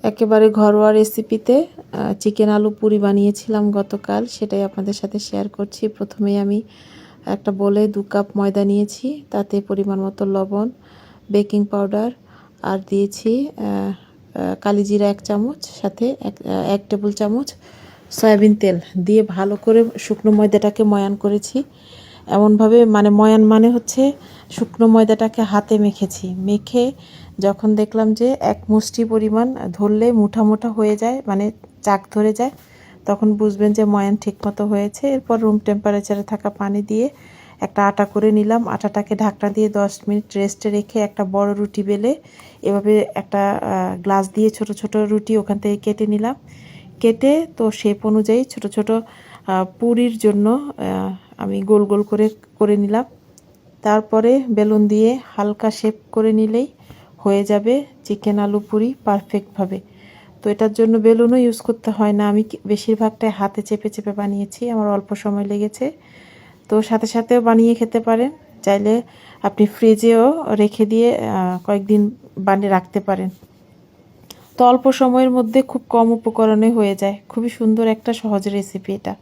একেবারে ঘরোয়া রেসিপিতে চিকেন আলু পুরি বানিয়েছিলাম গতকাল, সেটাই আপনাদের সাথে শেয়ার করছি। প্রথমেই আমি একটা বোলে 2 কাপ ময়দা নিয়েছি, তাতে পরিমাণ মতো লবণ, বেকিং পাউডার আর দিয়েছি কালিজিরা 1 চামচ, সাথে 1 টেবিল চামচ সয়াবিন তেল দিয়ে ভালো করে শুকনো ময়দাটাকে ময়ান করেছি। এমনভাবে ময়ান হচ্ছে শুকনো ময়দাটাকে হাতে মেখেছি। মেখে যখন দেখলাম যে এক মুষ্টি পরিমাণ ধরলে মুঠা মুঠা হয়ে যায়, চাক ধরে যায়, তখন বুঝবেন যে ময়ান ঠিকমতো হয়েছে। এরপর রুম টেম্পারেচারে থাকা পানি দিয়ে একটা আটা করে নিলাম। আটাটাকে ঢাকনা দিয়ে 10 মিনিট রেস্টে রেখে একটা বড় রুটি বেলে এভাবে একটা গ্লাস দিয়ে ছোট ছোট রুটি ওখান থেকে কেটে নিলাম। কেটে তো শেপ অনুযায়ী ছোট ছোট পুরির জন্য আমি গোল গোল করে নিলাম। তারপরে বেলুন দিয়ে হালকা শেপ করে নিলেই হয়ে যাবে চিকেন আলু পুরি পারফেক্টভাবে। তো এটার জন্য বেলুনও ইউজ করতে হয় না, আমি বেশিরভাগটাই হাতে চেপে চেপে বানিয়েছি, আমার অল্প সময় লেগেছে। তো সাথে সাথেও বানিয়ে খেতে পারেন, চাইলে আপনি ফ্রিজেও রেখে দিয়ে কয়েকদিন বানিয়ে রাখতে পারেন। তো অল্প সময়ের মধ্যে খুব কম উপকরণে হয়ে যায়। খুবই সুন্দর একটা সহজ রেসিপি এটা।